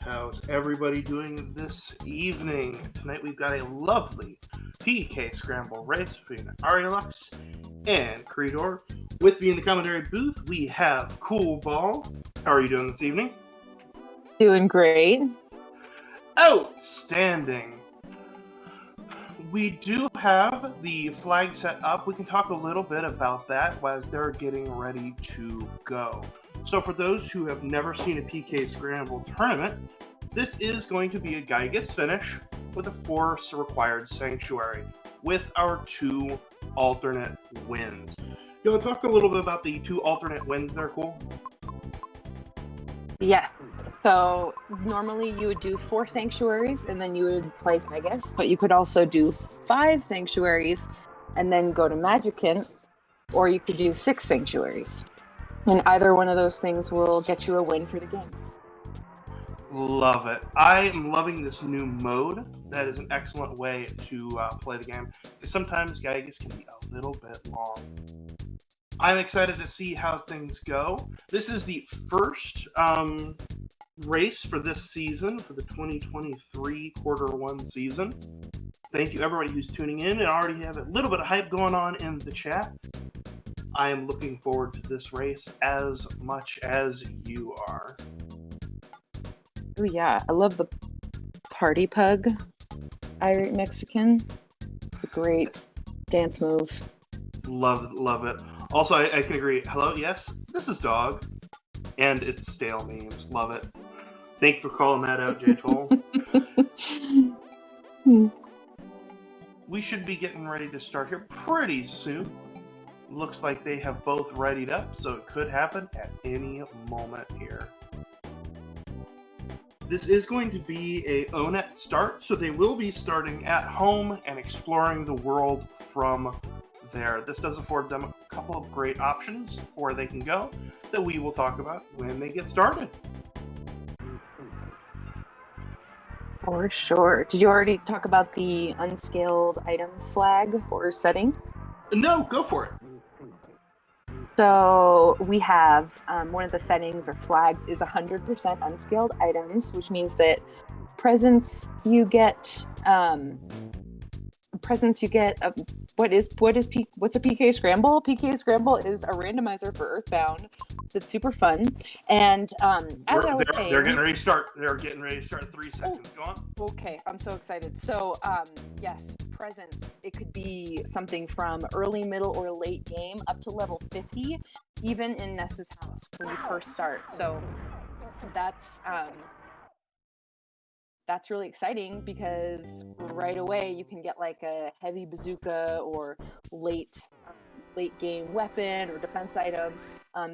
How's everybody doing this evening? Tonight we've got a lovely PK Scramble race between Aurilliux and Creodor. With me in the commentary booth, we have Cool Ball. How are you doing this evening? Doing great. Outstanding. We do have the flag set up. We can talk a little bit about that as they're getting ready to go. So for those who have never seen a PK Scramble tournament, this is going to be a guy gets finish with a force required sanctuary with our two alternate wins. You want to talk a little bit about the two alternate wins there, Cool? Yes. So normally you would do 4 sanctuaries and then you would play Pegasus, but you could also do 5 sanctuaries and then go to Magicant, or you could do 6 sanctuaries. And either one of those things will get you a win for the game. Love it. I am loving this new mode. That is an excellent way to play the game, because sometimes Gygas can be a little bit long. I'm excited to see how things go. This is the first race for this season, for the 2023 quarter 1 season. Thank you everybody who's tuning in, and already have a little bit of hype going on in the chat. I am looking forward to this race as much as you are. Oh yeah, I love the party pug Irish Mexican. It's a great dance move. Love it. Also, I can agree. Hello, yes, this is Dog, and it's stale memes. Love it. Thank you for calling that out, J Toll. We should be getting ready to start here pretty soon. Looks like they have both readied up, so it could happen at any moment here. This is going to be a ONET start, so they will be starting at home and exploring the world from there. This does afford them a couple of great options where they can go that we will talk about when they get started. For sure. Did you already talk about the unscaled items flag or setting? No, go for it. So we have one of the settings or flags is 100% unscaled items, which means that presents you get what's a PK Scramble? PK Scramble is a randomizer for Earthbound that's super fun. And they're getting ready to start. They're getting ready to start in 3 seconds. Go on. Okay, I'm so excited. So yes, presents. It could be something from early, middle, or late game up to level 50, even in Ness's house when you first start. So that's really exciting because right away you can get like a heavy bazooka or late game weapon or defense item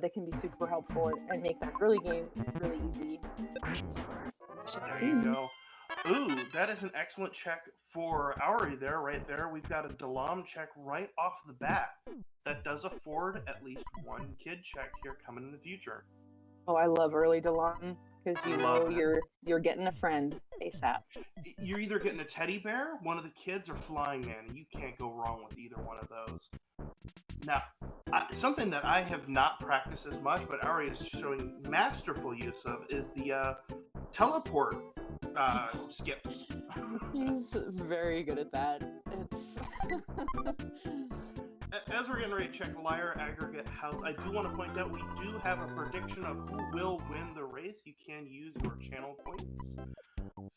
that can be super helpful and make that early game really easy. There you go. Ooh, that is an excellent check for Auri there, right there. We've got a Dalam check right off the bat. That does afford at least one kid check here coming in the future. Oh, I love early Dalam. Because you know you're getting a friend ASAP. You're either getting a teddy bear, one of the kids, or Flying Man, and you can't go wrong with either one of those. Now, something that I have not practiced as much, but Ari is showing masterful use of, is the teleport skips. He's very good at that. It's... As we're getting ready to check Liar Aggregate House, I do want to point out we do have a prediction of who will win the race. You can use your channel points.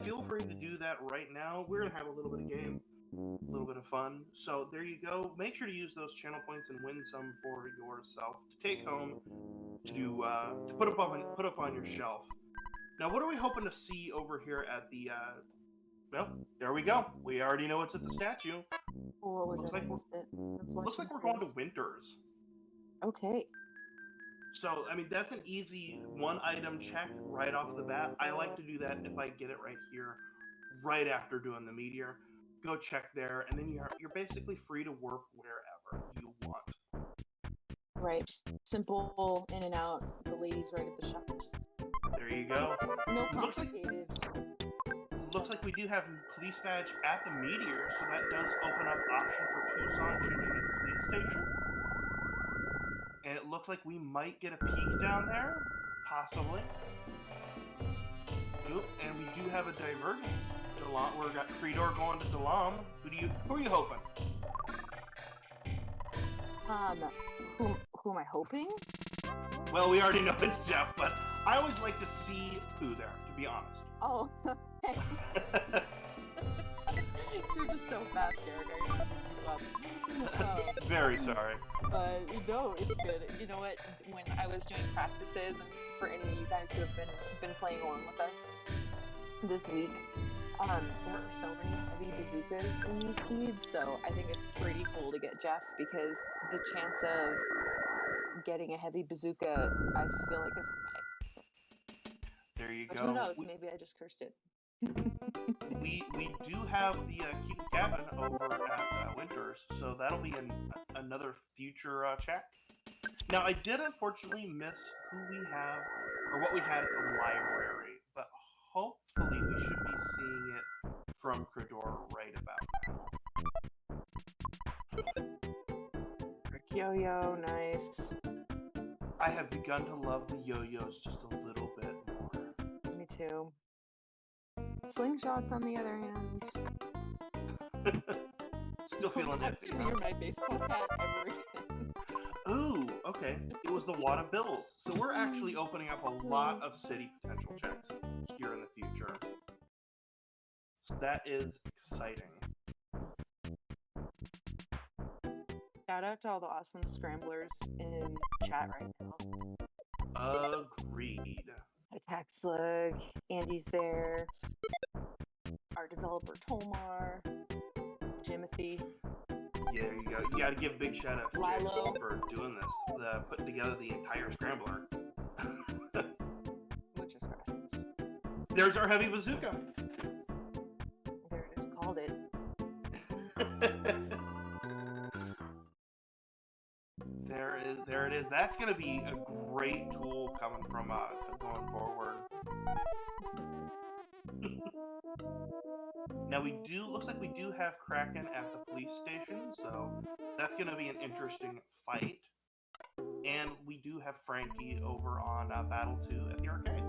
Feel free to do that right now. We're going to have a little bit of game, a little bit of fun. So there you go. Make sure to use those channel points and win some for yourself to take home to put up on your shelf. Now, what are we hoping to see over here at the... well, there we go. We already know what's at the statue. Looks like we're going to Winters. Okay. So, I mean, that's an easy one item check right off the bat. I like to do that if I get it right here, right after doing the meteor. Go check there, and then you're basically free to work wherever you want. Right. Simple in and out. The ladies right at the shop. There you go. No complicated. Looks like we do have a police badge at the meteor, so that does open up option for Tucson should you need a police station. And it looks like we might get a peek down there, possibly. Oop, and we do have a divergence. We've got Creodor going to Dalam. Who are you hoping? Who am I hoping? Well, we already know it's Jeff, but I always like to see who there, to be honest. Oh, okay. You're just so fast, Eric. Very sorry. No, it's good. You know what? When I was doing practices, and for any of you guys who have been playing along with us this week, there are so many heavy bazookas in these seeds, so I think it's pretty cool to get Jeff because the chance of getting a heavy bazooka, I feel like, is high. So. There you But go. who knows? Maybe I just cursed it. we do have the Keep the Cabin over at Winters, so that'll be another future chat. Now, I did unfortunately miss who we have or what we had at the library, but hopefully we should be seeing it from Creodor right about now. Yo-yo, nice. I have begun to love the yo-yos just a little bit more. Me too. Slingshots, on the other hand. Still feeling nifty. Don't talk to me or my baseball hat ever again. Ooh, okay. It was the wad of bills. So we're actually opening up a lot of city potential checks here in the future. So that is exciting. Shout out to all the awesome scramblers in chat right now. Agreed. Attack Slug, Andy's there, our developer Tomar, Jimothy. Yeah, there you go. You gotta give a big shout out to Lilo for doing this, putting together the entire scrambler. Which is gracias. There's our heavy bazooka. There it is, called it. There it is. That's gonna be a great tool coming from going forward. Now looks like we do have Kraken at the police station, so that's gonna be an interesting fight. And we do have Frankie over on Battle 2 at the arcade.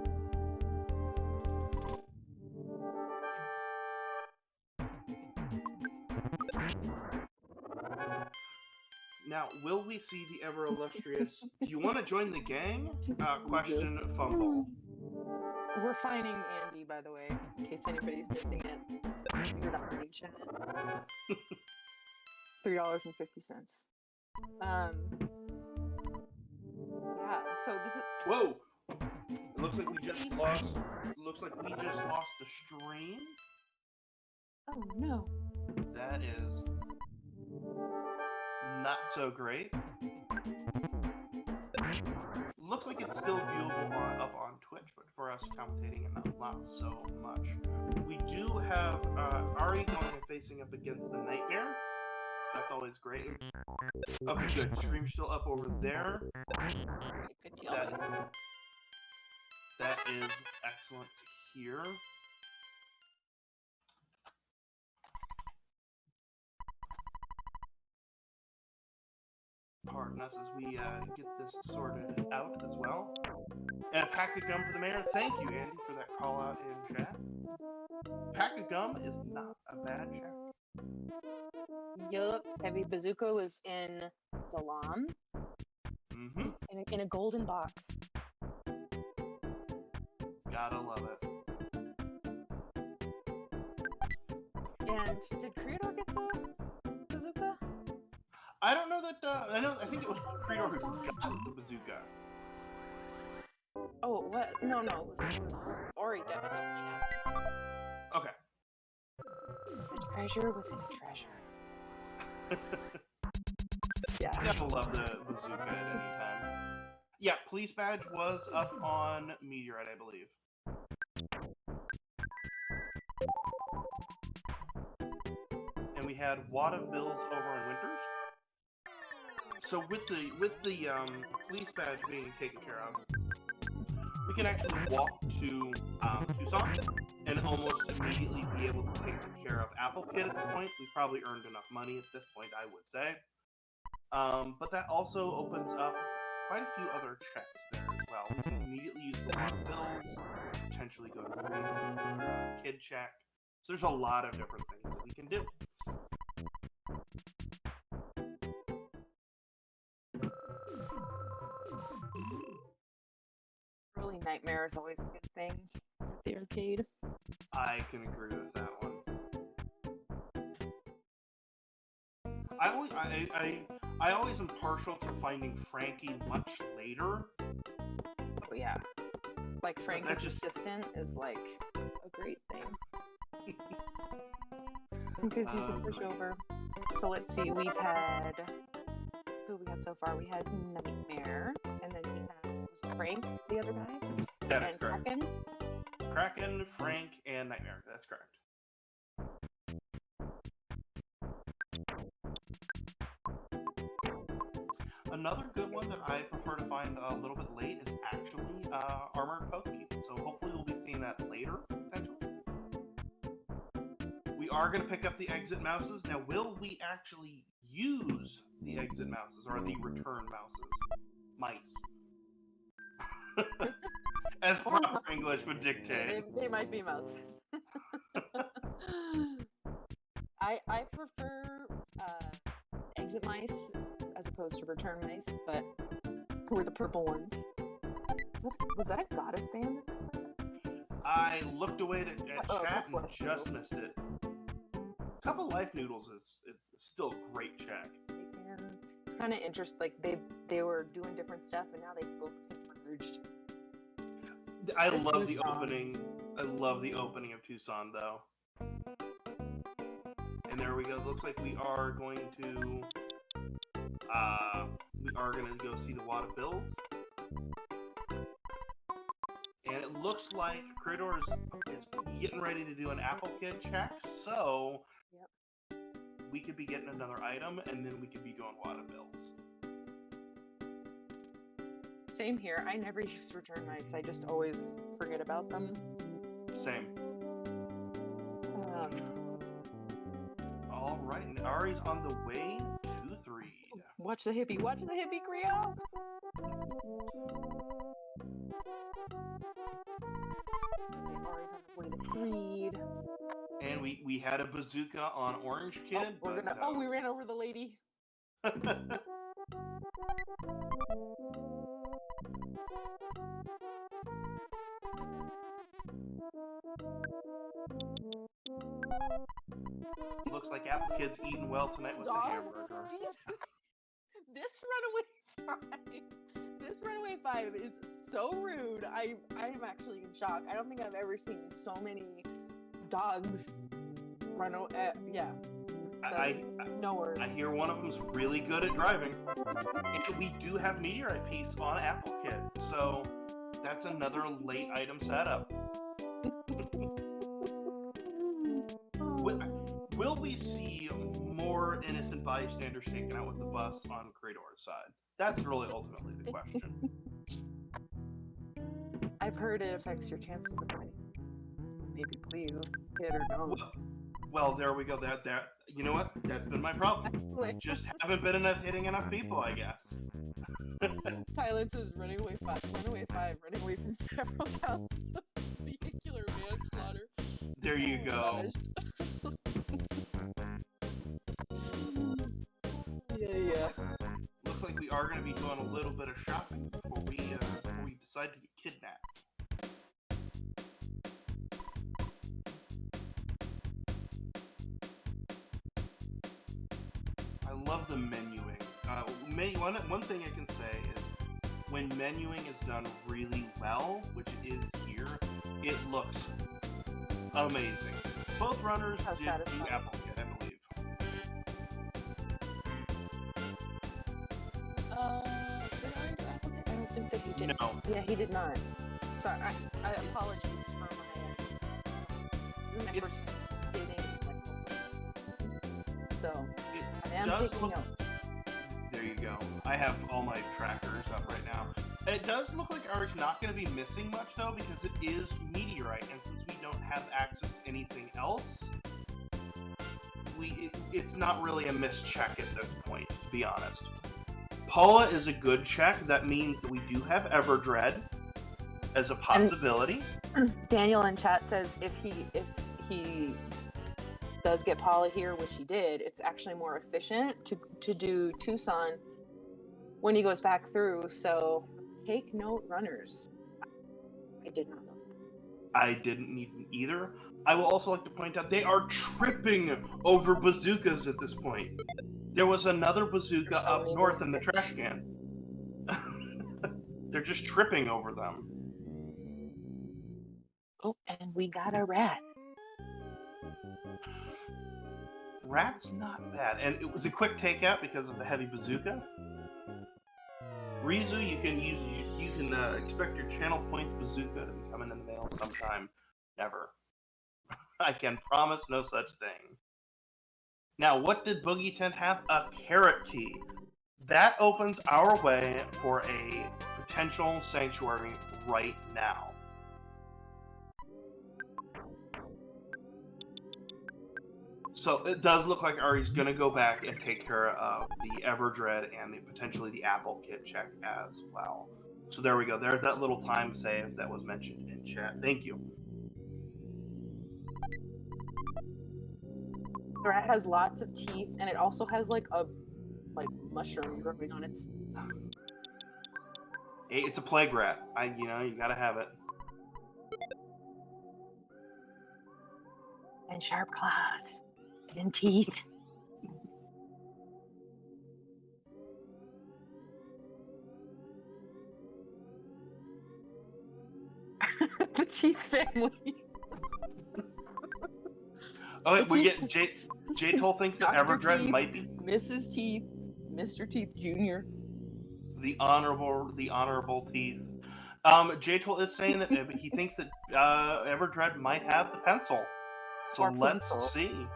Now, will we see the ever illustrious "Do you want to join the gang?" question fumble? We're finding Andy, by the way, in case anybody's missing it. You're not reading chat. $3.50. Yeah, so this is... Whoa! It looks like we just lost... the stream. Oh, no. That is... not so great. Looks like it's still viewable up on Twitch, but for us commentating it, not so much. We do have Ari going and facing up against the Nightmare. That's always great. Okay, good. Stream's still up over there. Good deal. That is excellent to hear. Pardon us as we get this sorted out as well. And a pack of gum for the mayor. Thank you, Andy, for that call out in chat. Pack of gum is not a bad chat. Yup, heavy bazooka was in Dalam. Mm-hmm. In a golden box. Gotta love it. And did Creodor get the bazooka? I don't know that. I think it was Creodor who got the bazooka. Oh, what? No, it was Ori definitely had it. Okay. A treasure within a treasure. Yeah. You gotta love the bazooka at any time. Yeah, police badge was up on Meteorite, I believe. And we had wad of bills over on Winters. So with the police badge being taken care of, we can actually walk to Tucson and almost immediately be able to take care of Apple Kid at this point. We've probably earned enough money at this point, I would say. But that also opens up quite a few other checks there as well. We can immediately use the wad of bills potentially go to kid check. So there's a lot of different things that we can do. Early Nightmare is always a good thing at the arcade. I can agree with that one. I always am partial to finding Frankie much later. Oh yeah, like Frankie's assistant is like a great thing because he's a pushover. So let's see, we've had who we had so far. We had Nightmare, and then we had Frank, the other guy. That is correct. Kraken. Kraken, Frank, and Nightmare. That's correct. Another good one that I prefer to find a little bit late is actually Armored Pokey. So hopefully we'll be seeing that later, potentially. We are going to pick up the exit mouses. Now, will we actually use the exit mouses or the return mouses? Mice. As proper English would dictate. They might be mouses. I prefer exit mice as opposed to return mice, but who are the purple ones? Was that a goddess band? I looked away at chat and just missed it. Couple Life Noodles is still great check. It's kind of interesting. Like they were doing different stuff, and now they both converged. I love the opening. I love the opening of Tucson, though. And there we go. Looks like we are going to go see the Wad of Bills. And it looks like Creodor is getting ready to do an Apple Kid check, so we could be getting another item, and then we could be going Wad of Bills. Same here. I never use return mice. I just always forget about them. Same. All right, and Ari's on the way to 3. Watch the hippie. Watch the hippie, Creodor. Ari's on his way to Creed. And we had a bazooka on Orange Kid. We ran over the lady. Looks like Apple Kid's eating well tonight with the hamburger. This runaway 5 is so rude. I am actually in shock. I don't think I've ever seen so many dogs run away. No words. I hear one of them's really good at driving. And we do have Meteorite Piece on Apple Kid, so that's another late item setup. Will we see more innocent bystanders taken out with the bus on Creodor's side? That's really ultimately the question. I've heard it affects your chances of winning. Maybe play you hit or don't. Well, there we go. That you know what? That's been my problem. Just haven't been hitting enough people, I guess. Tylen says running away 5, running away from several counts of vehicular manslaughter. There you go. Yeah. Looks like we are going to be doing a little bit of shopping before we decide to get kidnapped. I love the menuing. One thing I can say is when menuing is done really well, which it is here, it looks amazing. Both runners did the Apple Kid, I believe. Did I do Apple Kid? I don't think that he did. No. Yeah, he did not. Sorry, I apologize for my first dating. So, I am taking notes. There you go. I have all my trackers up right now. It does look like ours not going to be missing much, though, because it is Meteorite, and since we don't have access to anything else, it's not really a mischeck at this point, to be honest. Paula is a good check. That means that we do have Everdread. as a possibility. Daniel in chat says if he does get Paula here, which he did, it's actually more efficient to do Tucson when he goes back through. So take note, runners. I did not know. I didn't need either. I will also like to point out they are tripping over bazookas at this point. There was another bazooka There's so up many north in the bazookas. trash can. They're just tripping over them. Oh, and we got a rat. Rat's not bad, and it was a quick takeout because of the heavy bazooka. Rizu, you can expect your channel points bazooka to be coming in the mail sometime. Never. I can promise no such thing. Now, what did Boogie Tent have? A carrot key. That opens our way for a potential sanctuary right now. So it does look like Ari's going to go back and take care of the Everdread and potentially the Apple Kit check as well. So there we go. There's that little time save that was mentioned in chat. Thank you. The rat has lots of teeth, and it also has like a mushroom growing on its. Hey, it's a plague rat. You gotta have it. And sharp claws. And teeth. The teeth family. Oh, wait, we get J-Toll thinks that Dr. Everdread Teeth, might be Mrs. Teeth, Mr. Teeth Jr. the honorable Teeth. J-Toll is saying that he thinks that Everdread might have the pencil. So Or let's pencil. see.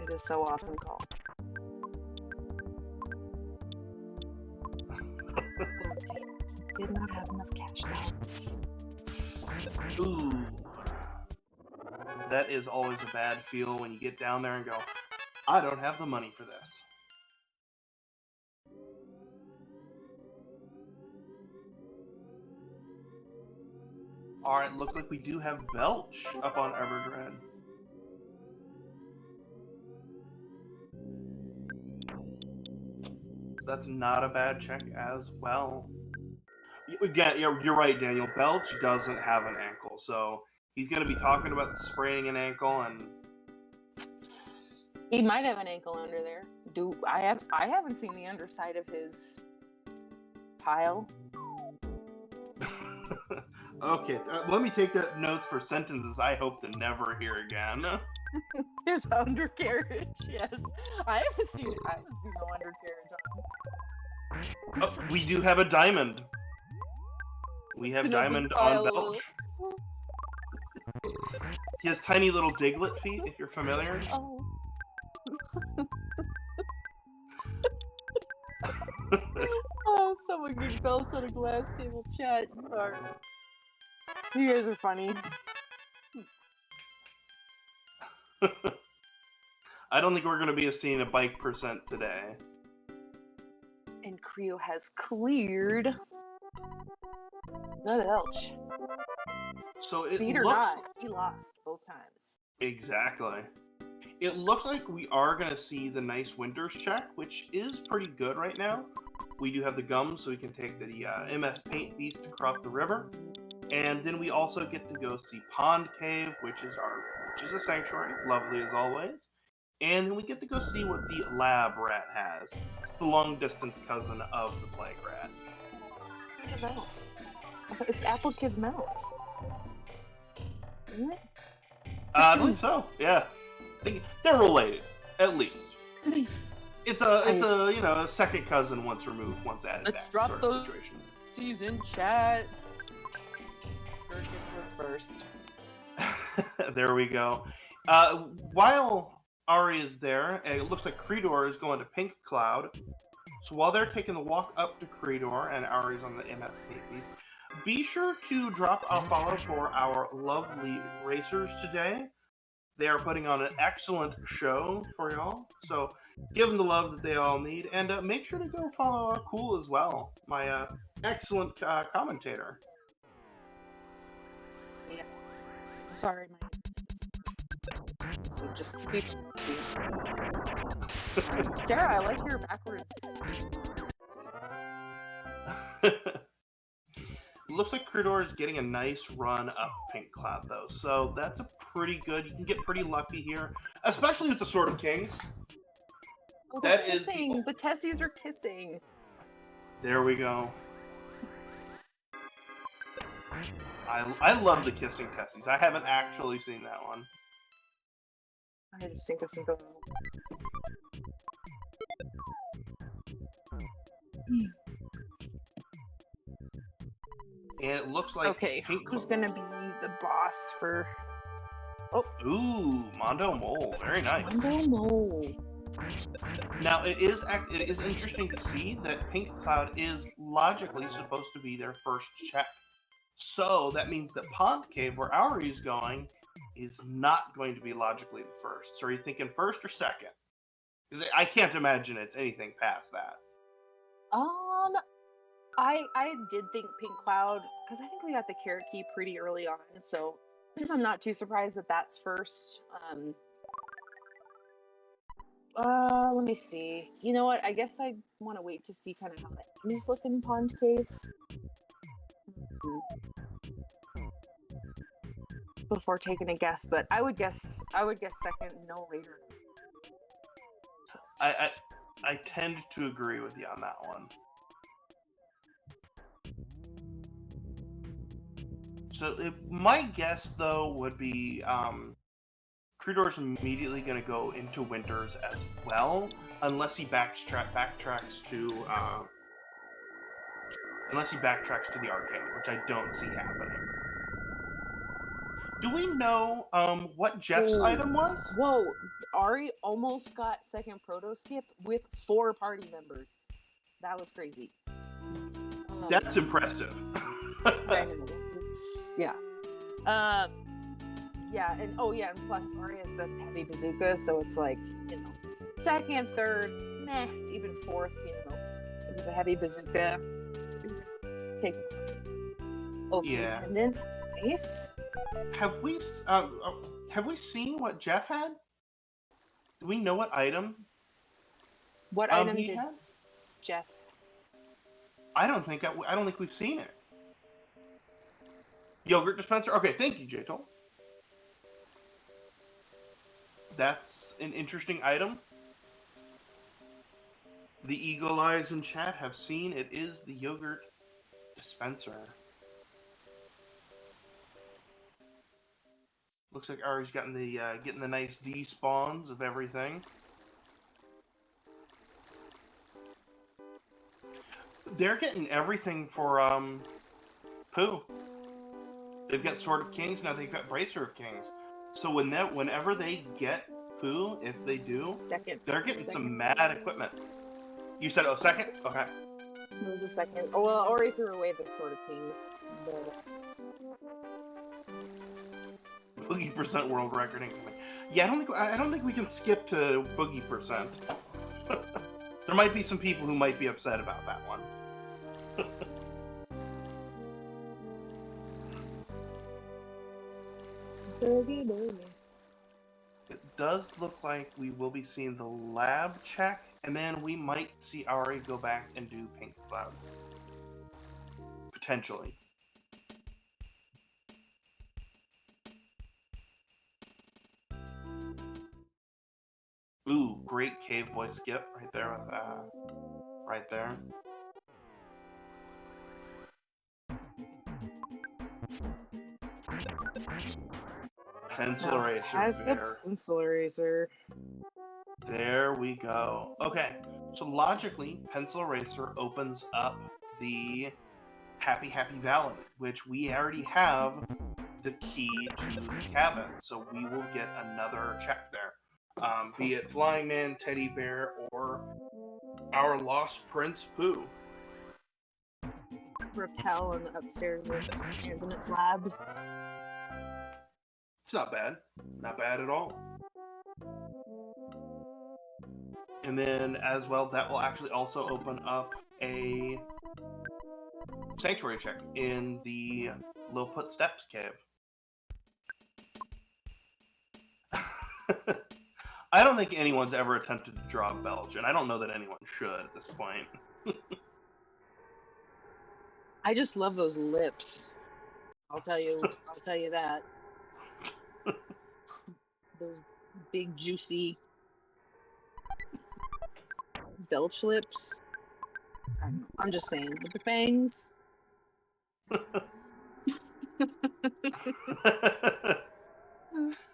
It is so often called. Did not have enough cash notes. Ooh. That is always a bad feel when you get down there and go, I don't have the money for this. Alright, looks like we do have Belch up on Everdread. That's not a bad check as well. Again, you're right, Daniel. Belch doesn't have an ankle, so he's going to be talking about spraining an ankle, and He might have an ankle under there. I haven't seen the underside of his pile. Okay, let me take that notes for sentences I hope to never hear again. His undercarriage, yes. I haven't seen no undercarriage on him. Oh, we do have a diamond. We have diamond on Belch. He has tiny little Diglett feet, if you're familiar. Oh. Oh, someone get Belch on a glass table chat. You guys are funny. I don't think we're going to be seeing a bike percent today. And Creo has cleared the Belch. So it Feed or looks... not, he lost both times. Exactly. It looks like we are going to see the nice Winters check, which is pretty good right now. We do have the gums, so we can take the MS Paint Beast across the river. And then we also get to go see Pond Cave, which is a sanctuary, lovely as always. And then we get to go see what the lab rat has. It's the long-distance cousin of the plague rat. It's a mouse. It's Apple Kid's mouse. Isn't it? I believe so, yeah. They're related, at least. It's a second cousin once removed, once added Let's back drop sort those of situation. Steve's in chat. Gurgit was first. There we go. While Ari is there, it looks like Creodor is going to Pink Cloud. So while they're taking the walk up to Creodor and Ari's on the MS Piece, be sure to drop a follow for our lovely racers today. They are putting on an excellent show for y'all. So give them the love that they all need. And make sure to go follow Cool as well, my excellent commentator. Sorry, my. So just be. Sarah, I like your backwards. Looks like Creodor is getting a nice run up Pink Cloud, though. So that's a pretty good. You can get pretty lucky here, especially with the Sword of Kings. Oh, That they're is kissing. The Tessies are kissing. There we go. I love the kissing Tessies. I haven't actually seen that one. I just think this is going. And it looks like Okay, Pink who's gonna be the boss for? Oh, Ooh, Mondo Mole, very nice. Mondo Mole. Now it is interesting to see that Pink Cloud is logically supposed to be their first check. So that means that Pond Cave, where Aurilliux is going, is not going to be logically the first. So are you thinking first or second? Because I can't imagine it's anything past that. I did think Pink Cloud because I think we got the carrot key pretty early on, so I'm not too surprised that that's first. Let me see. You know what? I guess I want to wait to see kind of how the enemies look in Pond Cave before taking a guess. But I would guess second, no later. I tend to agree with you on that one. So my guess though would be Creodor's immediately going to go into Winters as well, unless he backtracks to the arcade, which I don't see happening. Do we know what Jeff's item was? Whoa, Ari almost got second proto skip with 4 party members. That was crazy. That's impressive. Yeah. Yeah, and and plus Ari has the heavy bazooka, so it's like, second, third, even fourth, with the heavy bazooka. Take. Yeah. And then nice. Have we seen what Jeff had? Do we know what item? What item he did had? Jeff? I don't think we've seen it. Yogurt dispenser. Okay, thank you, J-Tol. That's an interesting item. The eagle eyes in chat have seen it is the yogurt dispenser. Looks like Ari's getting the nice despawns of everything. They're getting everything for Pooh. They've got Sword of Kings, now they've got Bracer of Kings. So whenever they get Pooh, if they do, they're getting some mad equipment. You said, second? Okay. It was a second. Oh, well, Ori threw away the Sword of Kings. Boogie percent world record incoming. Yeah, I don't think we can skip to Boogie percent. There might be some people who might be upset about that one. Boogie, boogie. It does look like we will be seeing the lab check, and then we might see Ari go back and do Pink Cloud. Potentially. Ooh, great cave boy skip right there with right there. Pencil eraser. Has the pencil eraser. There we go. Okay, so logically, pencil eraser opens up the Happy Valley, which we already have the key to the cabin, so we will get another check there. Be it Flying Man, Teddy Bear, or our lost Prince Pooh. Rappel on the upstairs of Infinite's lab. It's not bad. Not bad at all. And then, as well, that will actually also open up a sanctuary check in the Lilliput Steps cave. I don't think anyone's ever attempted to draw Belch, and I don't know that anyone should at this point. I just love those lips. I'll tell you that. Those big juicy Belch lips. I'm just saying, with the fangs.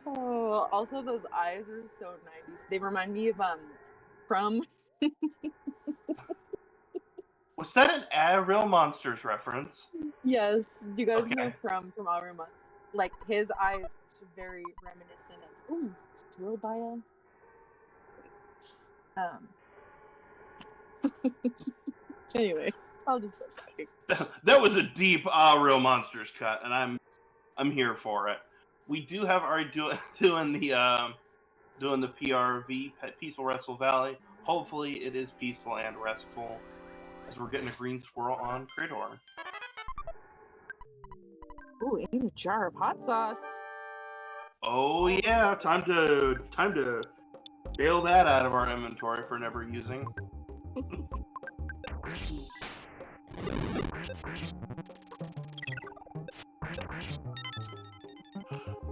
Oh, also those eyes are so 90s. They remind me of Crumb. Was that an Real Monsters reference? Yes, you guys know Okay. Crumb from Aurilliux. Like his eyes are very reminiscent of. Ooh, Swirl Bio. Anyway, I'll just start talking. That was a deep Real Monsters cut, and I'm here for it. We do have Ari doing the PRV, Peaceful Restful Valley. Hopefully it is peaceful and restful, as we're getting a green squirrel on Creodor. Ooh, and a jar of hot sauce. Oh yeah, time to bail that out of our inventory for never using.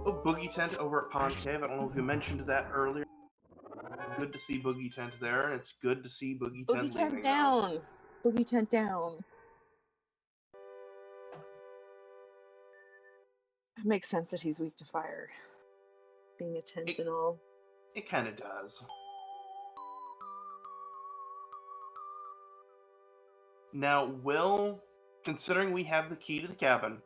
Oh, Boogie Tent over at Pond Cave. I don't know if you mentioned that earlier. Good to see Boogie Tent there. It's good to see Boogie Tent down. Boogie Tent down. It makes sense that he's weak to fire. Being a tent and all. It kind of does. Now, considering we have the key to the cabin,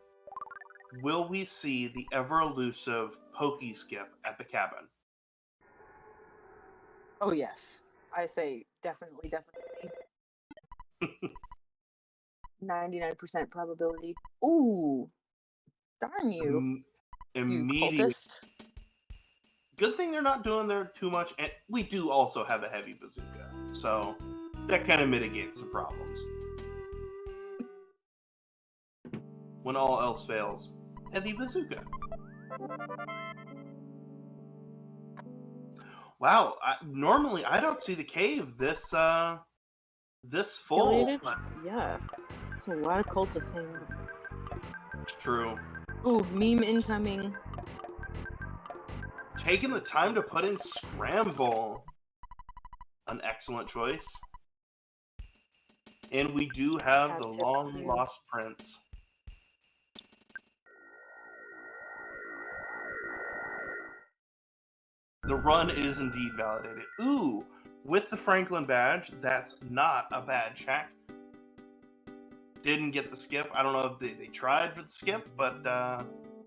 will we see the ever-elusive Pokey Skip at the cabin? Oh, yes. I say definitely. 99% probability. Ooh. Darn you. Immediate. You cultist. Good thing they're not doing there too much. And we do also have a heavy bazooka, so that kind of mitigates the problems. When all else fails, heavy bazooka. Wow, normally I don't see the cave this full. Yeah, it's a lot of cultists hanging out. It's true. Ooh, meme incoming. Taking the time to put in Scramble. An excellent choice. And we do have the long lost prince. The run is indeed validated. Ooh, with the Franklin badge, that's not a bad check. Didn't get the skip. I don't know if they tried for the skip, but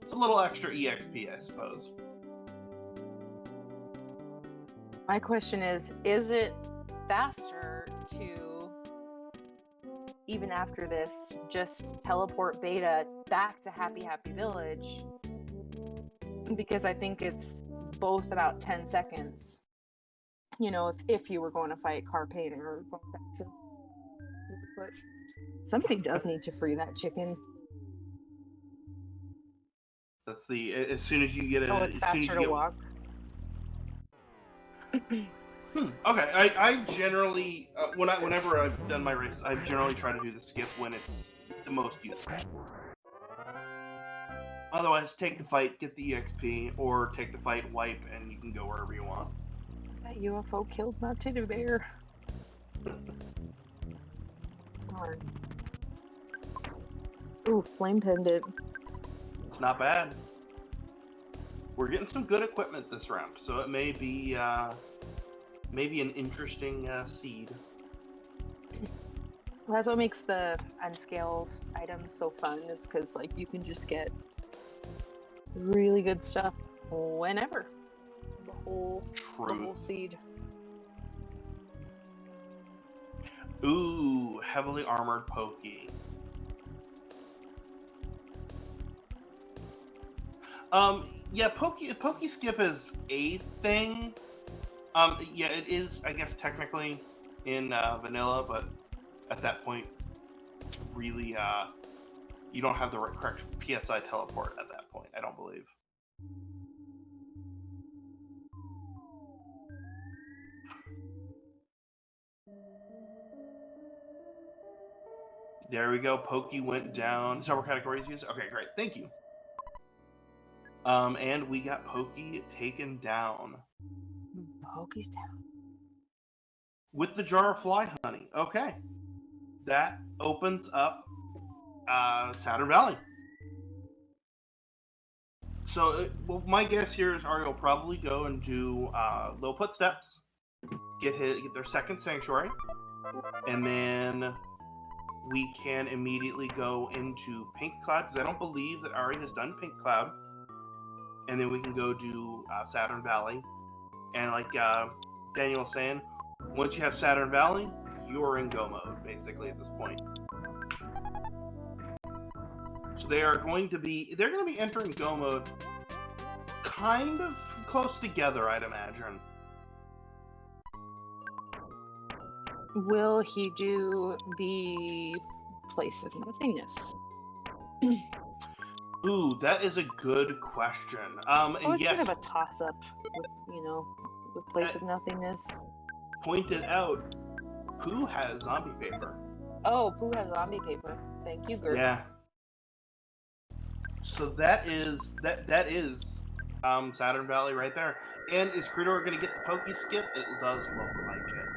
it's a little extra EXP, I suppose. My question is it faster to, even after this, just teleport Beta back to Happy Village? Because I think it's both about 10 seconds. You know, if you were going to fight Carpain or going back to but somebody does need to free that chicken. That's as soon as you get Oh, it's faster to walk. Okay, I generally whenever I've done my races, I generally try to do the skip when it's the most useful. Otherwise, take the fight, get the EXP, or take the fight, wipe, and you can go wherever you want. That UFO killed my teddy bear. Darn. Ooh, flame pendant. It's not bad. We're getting some good equipment this round, so it may be maybe an interesting seed. Well, that's what makes the unscaled items so fun, is because like you can just get really good stuff whenever. The whole seed. Ooh, heavily armored Pokey. Yeah, Pokey Skip is a thing. Yeah, it is, I guess, technically in vanilla, but at that point, it's really, you don't have the correct PSI teleport at that point, I don't believe. There we go. Pokey went down. Several categories used. Okay, great. Thank you. And we got Pokey taken down. Pokey's down. With the jar of fly honey. Okay. That opens up Saturn Valley. So, well, my guess here is Ari will probably go and do low put steps, get their second sanctuary, and then we can immediately go into Pink Cloud, because I don't believe that Ari has done Pink Cloud. And then we can go do Saturn Valley. And like Daniel was saying, once you have Saturn Valley, you're in go mode, basically, at this point. So they're going to be entering go mode kind of close together, I'd imagine. Will he do the place of nothingness? Ooh, that is a good question. It's always kind of a toss-up with place of nothingness. Pointed out, Pooh has zombie paper. Oh, Pooh has zombie paper. Thank you, Gert. Yeah. So that is Saturn Valley right there. And is Creodor going to get the Pokey skip? It does look like it.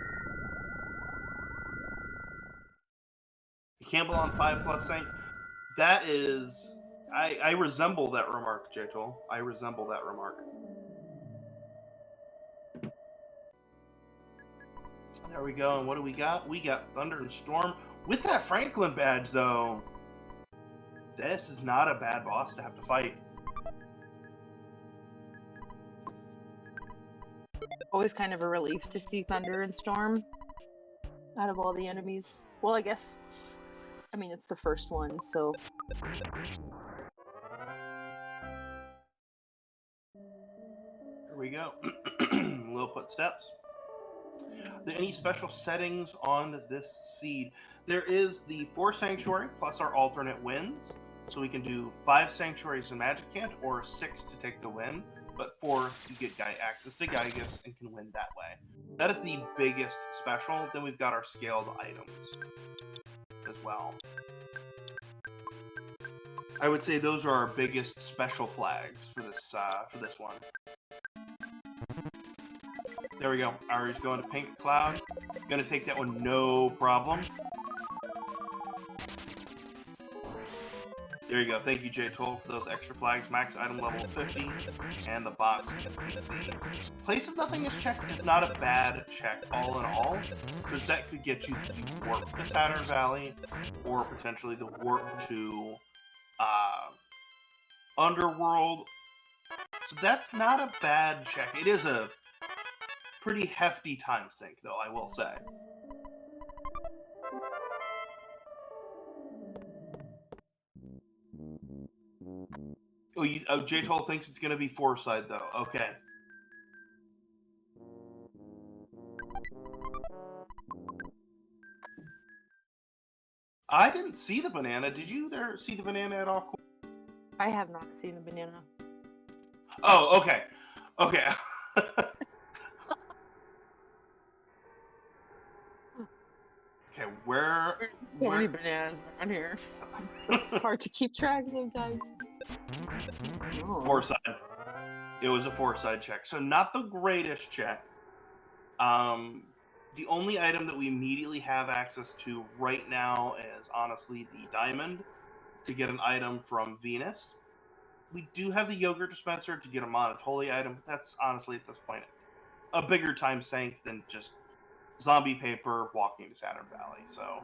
Campbell on 5+ thanks. That is... I resemble that remark, J-Tool. I resemble that remark. There we go. And what do we got? We got Thunder and Storm with that Franklin badge, though. This is not a bad boss to have to fight. Always kind of a relief to see Thunder and Storm out of all the enemies. Well, I guess... I mean, it's the first one, so... Here we go. Low put steps. Are there any special settings on this seed? There is the 4 Sanctuary plus our alternate wins. So we can do 5 Sanctuaries in Magicant or 6 to take the win. But 4, you get access to Gygus and can win that way. That is the biggest special. Then we've got our scaled items as well. I would say those are our biggest special flags for this one. There we go. Ari's going to Pink Cloud. Gonna take that one, no problem. There you go. Thank you, J-Toll, for those extra flags. Max item level 50, and the box NPC. Place of Nothingness check is not a bad check, all in all, because that could get you the warp to Saturn Valley, or potentially the warp to Underworld. So that's not a bad check. It is a pretty hefty time sink, though, I will say. Oh, J-Toll thinks it's going to be Foresight, though. Okay. I didn't see the banana. Did you see the banana at all? I have not seen the banana. Oh, okay. Okay. Okay, where so many bananas around here. It's hard to keep track sometimes. Oh. Foresight. It was a Foresight check. So not the greatest check. The only item that we immediately have access to right now is honestly the diamond to get an item from Venus. We do have the yogurt dispenser to get a Monotoli item. That's honestly at this point a bigger time sink than just zombie paper walking to Saturn Valley. So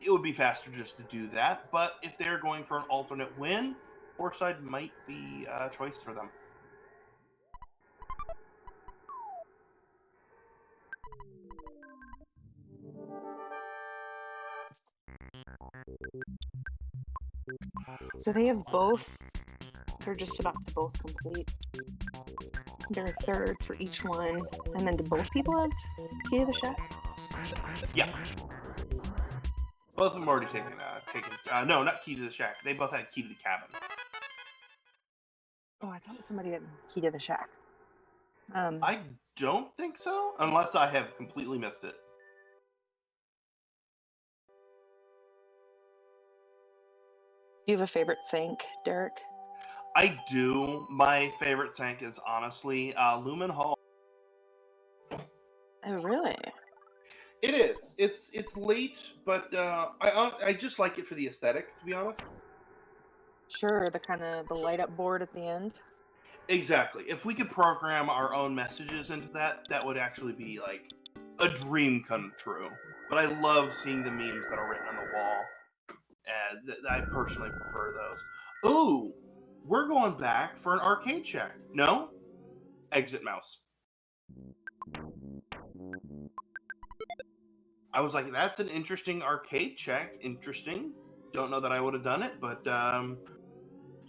it would be faster just to do that. But if they're going for an alternate win, Foresight might be a choice for them. So they have both. They're just about to both complete their third for each one. And then do both people have Key to the Shack? Yeah. Both of them already taken. No, not Key to the Shack. They both had Key to the Cabin. Oh, I thought somebody had Key to the Shack. I don't think so, unless I have completely missed it. Do you have a favorite sank, Derek? I do. My favorite sank is honestly Lumen Hall. Oh, really? It is. It's late, but I just like it for the aesthetic, to be honest. Sure, the light up board at the end. Exactly. If we could program our own messages into that, that would actually be like a dream come true. But I love seeing the memes that are written on the wall, and I personally prefer those. Ooh, we're going back for an arcade check. No, exit mouse. I was like, that's an interesting arcade check. Interesting. Don't know that I would have done it, but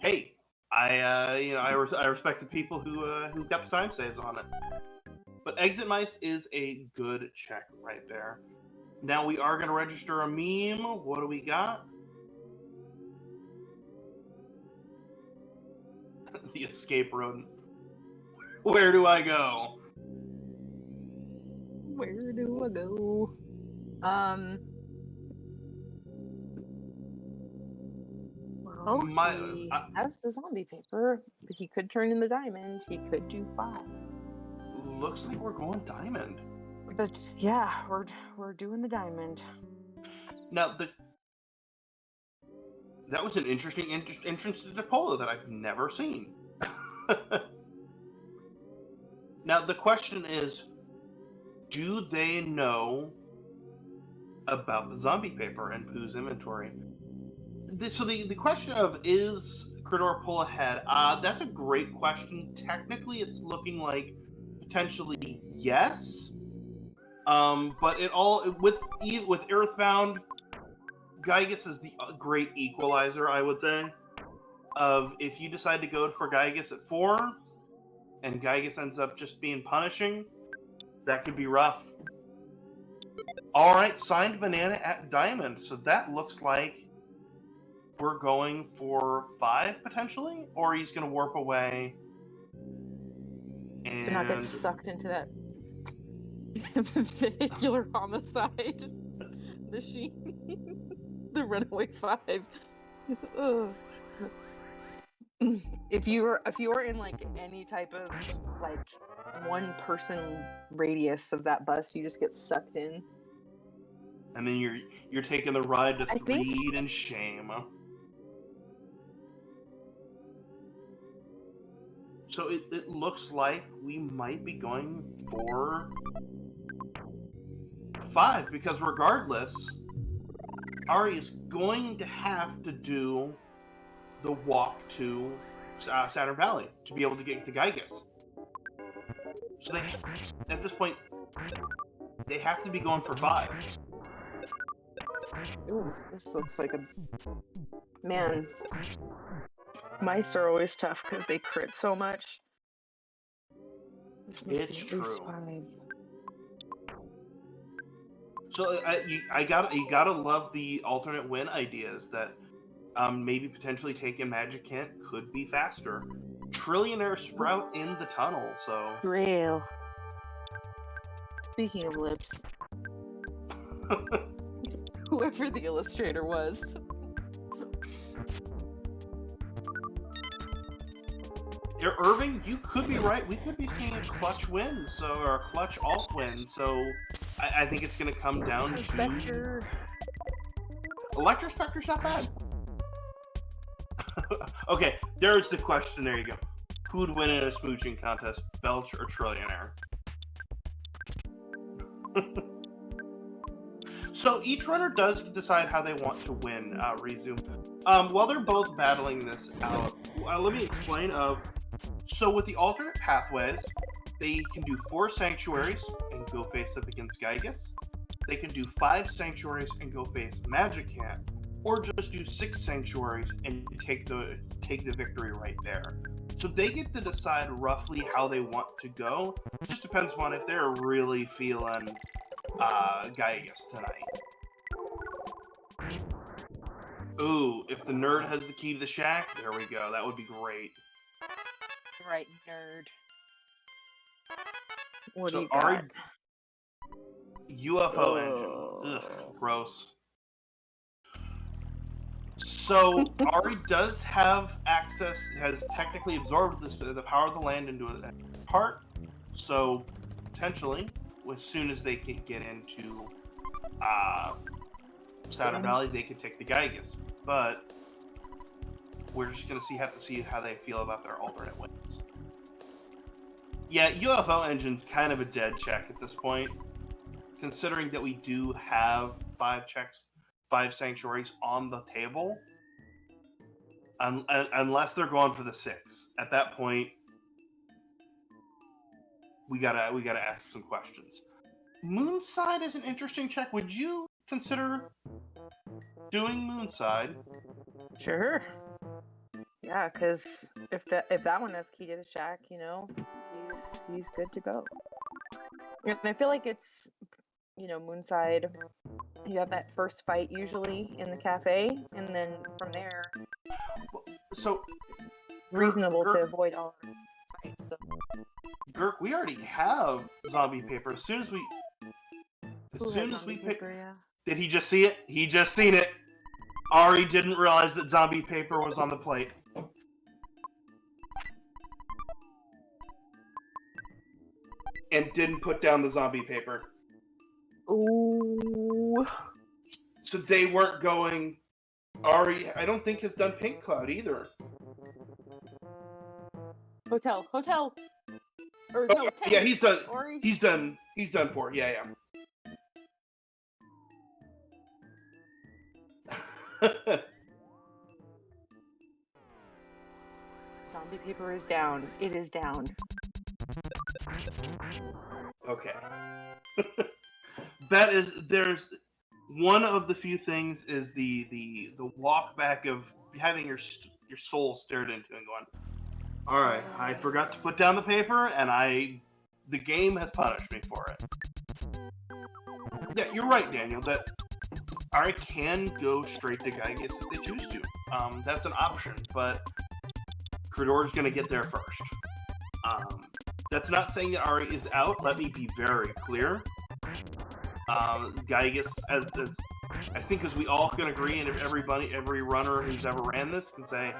hey, I respect the people who kept time saves on it. But exit mice is a good check right there. Now we are going to register a meme. What do we got? The escape rodent. Where do I go? Where do I go? Well, he has the zombie paper. He could turn in the diamond. He could do 5. Looks like we're going diamond. But yeah, we're doing the diamond. Now that was an interesting entrance to the polo that I've never seen. Now the question is, do they know about the zombie paper and Pooh's inventory? So the question of is Creodor pull ahead? That's a great question. Technically, it's looking like potentially yes. But it all with Earthbound, Gygus is the great equalizer, I would say. Of if you decide to go for Gygus at 4, and Gygus ends up just being punishing, that could be rough. All right, signed banana at diamond. So that looks like we're going for 5 potentially, or he's going to warp away and to not get sucked into that vehicular homicide machine. The runaway 5. If you were in like any type of like 1-person radius of that bus, you just get sucked in. And then you're taking the ride to Threed and Shame. So it looks like we might be going for 5, because regardless, Ari is going to have to do the walk to Saturn Valley to be able to get to Gygus. So at this point, they have to be going for 5. Ooh, this looks like a... Man, mice are always tough because they crit so much. This must It's be at true. least 5. So you gotta love the alternate win ideas that maybe potentially taking Magic Hint could be faster. Trillionaire Sprout in the tunnel, so... Real. Speaking of lips. Whoever the illustrator was. Irving, you could be right. We could be seeing a clutch win, or a clutch alt win. So I think it's going to come down to Spectre. Electrospectre's not bad. Okay, there's the question. There you go. Who'd win in a smooching contest, Belch or Trillionaire? So each runner does decide how they want to win. Resume. While they're both battling this out, let me explain. So with the alternate pathways, they can do 4 sanctuaries and go face up against Gygus. They can do 5 sanctuaries and go face Magic Hand, or just do 6 sanctuaries and take the victory right there. So they get to decide roughly how they want to go. It just depends on if they're really feeling Gygus tonight. Ooh, if the nerd has the key to the shack, there we go. That would be great. Right, nerd. What So do you got? UFO engine. Ugh, gross. So Ari does have access, has technically absorbed the power of the land into a part. So potentially, as soon as they can get into Saturn Valley, they can take the Gygas. But we're just gonna have to see how they feel about their alternate wins. Yeah, UFO engine's kind of a dead check at this point, considering that we do have 5 sanctuaries on the table. Unless they're going for the 6. At that point, we gotta ask some questions. Moonside is an interesting check. Would you consider doing Moonside? Sure. Yeah, because if that one has key to the shack, he's good to go. And I feel like it's, Moonside. You have that first fight usually in the cafe, and then from there, So reasonable to avoid all fights. So. Girk, we already have zombie paper. As soon as we pick, yeah. Did he just see it? He just seen it. Ari didn't realize that zombie paper was on the plate. And didn't put down the zombie paper. Ooh. So they weren't going. Ari, I don't think, has done Pink Cloud either. Hotel. Or Oh, no, yeah, he's done. Ori. He's done 4. Yeah. Zombie paper is down. It is down. Okay. There's one of the few things is the walk back of having your soul stared into and going, all right, I forgot to put down the paper, and the game has punished me for it. Yeah, you're right, Daniel, that Ari can go straight to Gygas if they choose to. That's an option, but Creodor's going to get there first. That's not saying that Ari is out. Let me be very clear. Gygas, as I think, as we all can agree, and every runner who's ever ran this can say,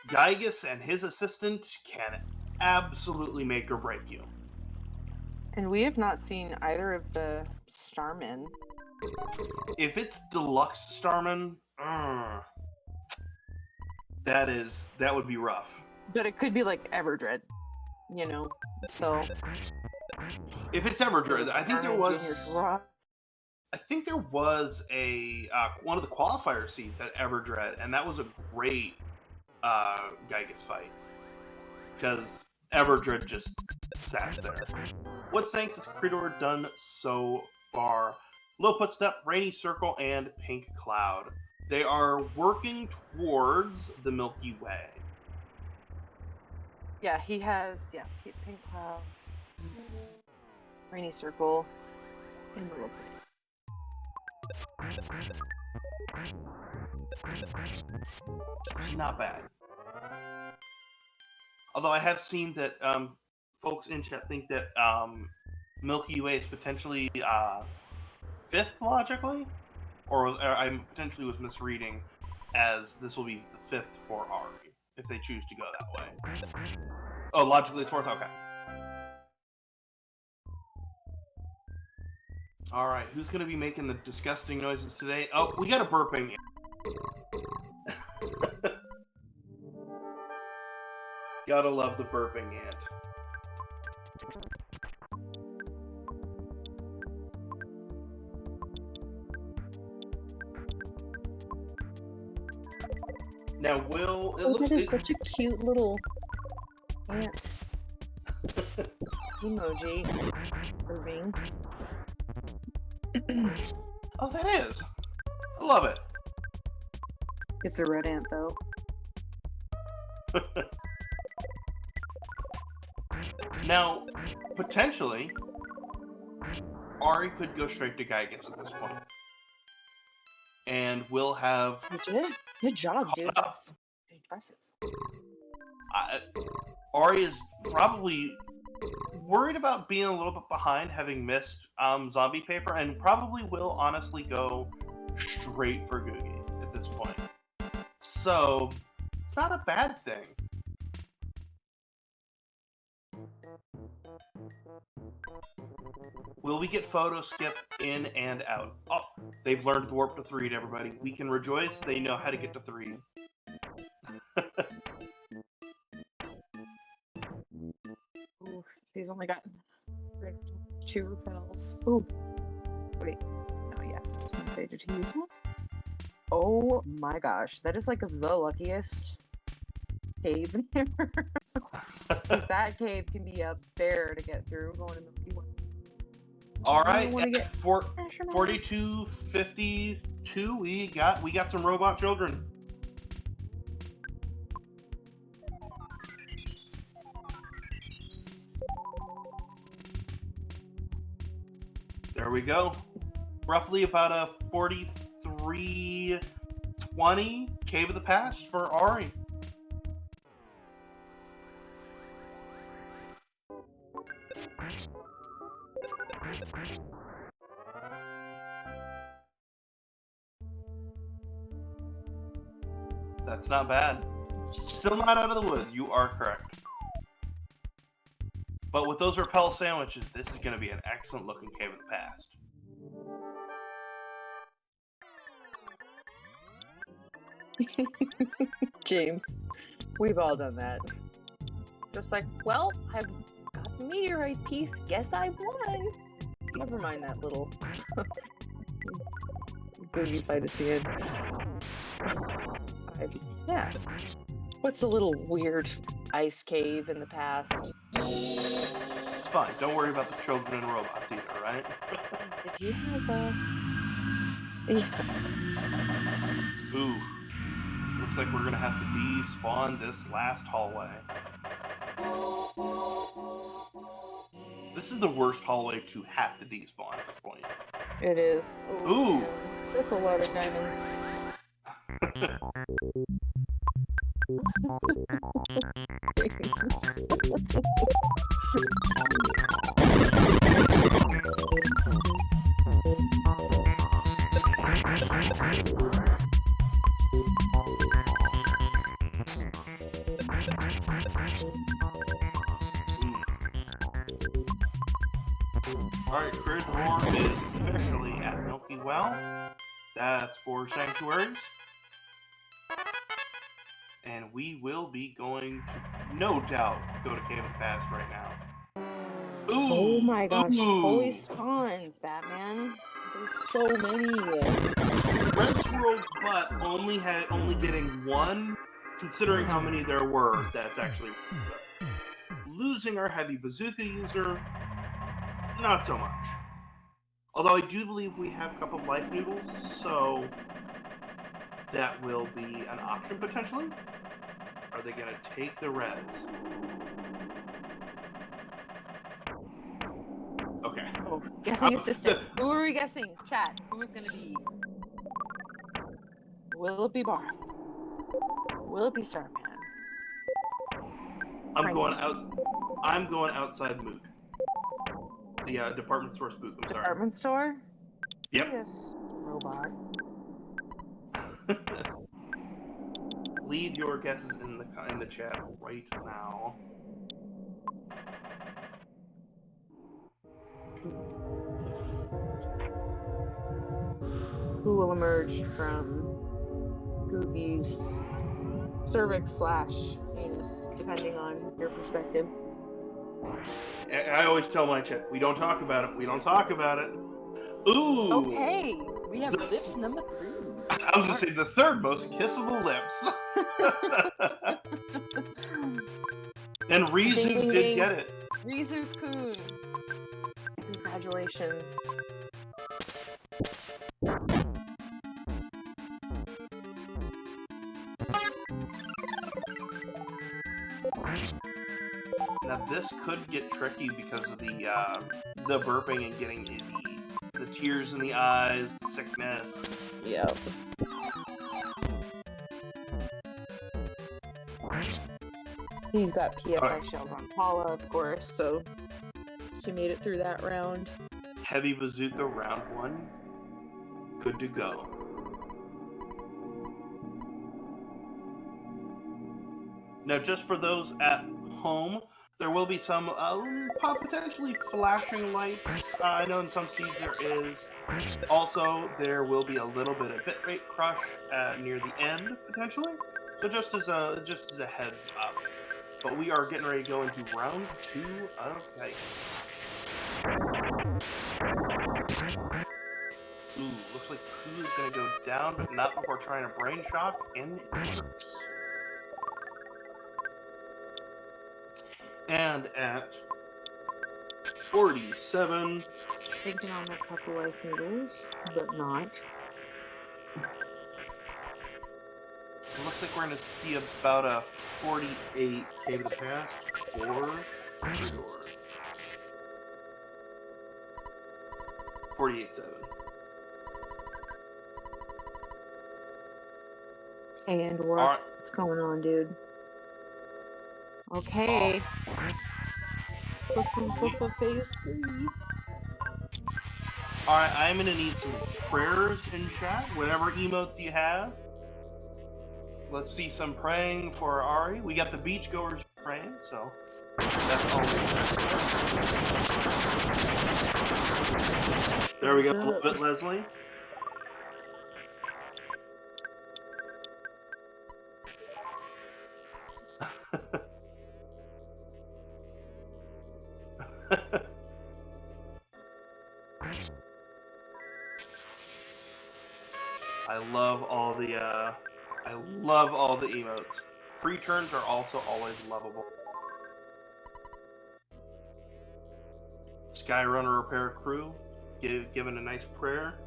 Gygas and his assistant can absolutely make or break you. And we have not seen either of the Starmen. If it's deluxe Starman, that would be rough. But it could be like Everdread, so. If it's Everdread, I think there was. Rough. I think there was a one of the qualifier seats at Everdread, and that was a great Gygas fight because Everdread just sat there. What thanks has Creodor done so far? Low Footstep, Rainy Circle, and Pink Cloud. They are working towards the Milky Way. Yeah, he has. Yeah, Pink Cloud, Rainy Circle, and Little. It's not bad. Although I have seen that folks in chat think that Milky Way is potentially 5th logically, or I potentially was misreading, as this will be the 5th for Ari if they choose to go that way. Oh, logically it's 4th. Okay. All right, who's going to be making the disgusting noises today? Oh, we got a burping. Gotta love the burping ant. Now, that is such a cute little ant emoji. Irving. Oh, that is. I love it. It's a red ant, though. Now, potentially, Ari could go straight to Gygas at this point. And we'll have... Good job, dude. That's impressive. Ari is probably worried about being a little bit behind, having missed zombie paper, and probably will honestly go straight for Googie at this this point. So, it's not a bad thing. Will we get photo skip in and out? Oh, they've learned to warp to 3 to everybody. We can rejoice. They know how to get to 3. Oof, he's only got 2 repels. Ooh. Wait. Oh, yeah. I was going to say, did he use one? Oh my gosh. That is like the luckiest cave ever. Because that cave can be a bear to get through going in the West. All right, get 4252, we got some robot children. There we go. Roughly about a 4320 Cave of the Past for Ari. That's not bad. Still not out of the woods. You are correct. But with those repel sandwiches, this is going to be an excellent looking Cave of the Past. James, we've all done that. Just like, well, I've got the meteorite piece. Guess I won. Never mind that little boogie fight at the end. Yeah. What's the little weird ice cave in the past? It's fine. Don't worry about the children and robots either, right? Did you have a... Yeah. Ooh. Looks like we're going to have to despawn this last hallway. This is the worst hallway to have to despawn at this point. It is. Ooh! Man. That's a lot of diamonds. Alright, Creodor is officially at Milky Well. That's 4 sanctuaries. And we will be going to, no doubt, go to Cave of the Past right now. Ooh! Oh my gosh, ooh. holy spawns, Batman. There's so many. Red Swirl, but only getting 1, considering how many there were, that's actually good. Losing our heavy bazooka user, not so much. Although I do believe we have Cup of Life noodles, so that will be an option potentially. Are they going to take the res? Okay. Oh, guessing assistant. Who are we guessing? Chat. Who is going to be? Will it be Bar? Will it be Starman? I'm going outside Moog. The department store spook. I'm sorry. Department store? Yep. Yes. Robot. Leave your guesses in the chat right now. Who will emerge from Googie's cervix / anus, depending on your perspective? I always tell my chat, we don't talk about it. We don't talk about it. Ooh. Okay, we have lips number 3. I was going to say the third most kissable lips. And Rizu Ding, ding, did ding. get it. Rizu-kun. Congratulations. Now this could get tricky because of the burping and getting the tears in the eyes, the sickness. Yep. He's got PSI shells on Paula, of course, so she made it through that round. Heavy bazooka round 1. Good to go. Now, just for those at home, there will be some potentially flashing lights. I know in some seeds there is. Also, there will be a little bit of bitrate crush near the end, potentially. So just as a heads up. But we are getting ready to go into round 2 of Dice. Ooh, looks like Pooh is going to go down, but not before trying a brain shock, and it works. And at 47, Thinking on a couple life noodles, but not. it looks like we're going to see about a 48 Cave of the Past for Creodor. 48-7. And work. All right. What's going on, dude? Okay. For phase 3. Alright, I'm going to need some prayers in chat, whatever emotes you have. Let's see some praying for Ari. We got the beachgoers praying, so that's always excellent. There we go, a little bit, Leslie. I love all the emotes. Free turns are also always lovable. Skyrunner Repair Crew, given a nice prayer.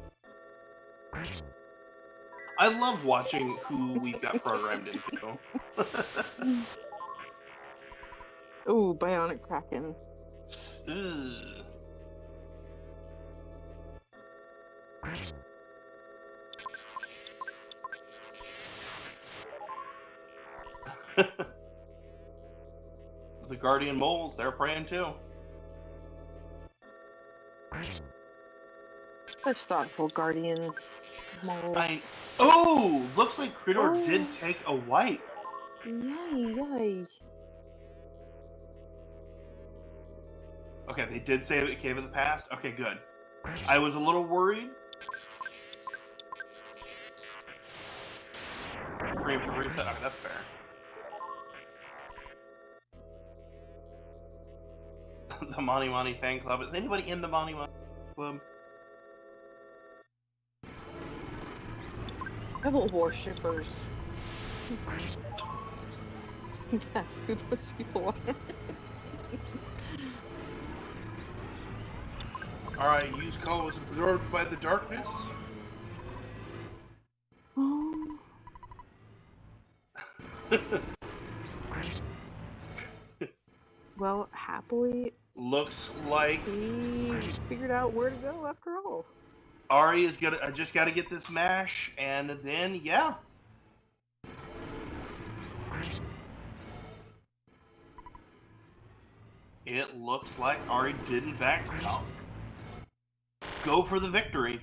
I love watching who we've got programmed into. Ooh, Bionic Kraken. Ugh. The Guardian Moles, they're praying too. Such thoughtful Guardian moles. Oh! Looks like Creodor did take a wipe. Yay. Okay, they did say it came in the past. Okay, good. I was a little worried. Reset. Okay, that's fair. The Monty Monty fan club. Is anybody in the Monty Monty club? Devil worshippers. That's who those people are. Alright, use call was absorbed by the darkness. Oh. Well, happily, looks like he figured out where to go after all. Ari is gonna. I just got to get this mash, and then yeah. It looks like Ari did in fact go for the victory.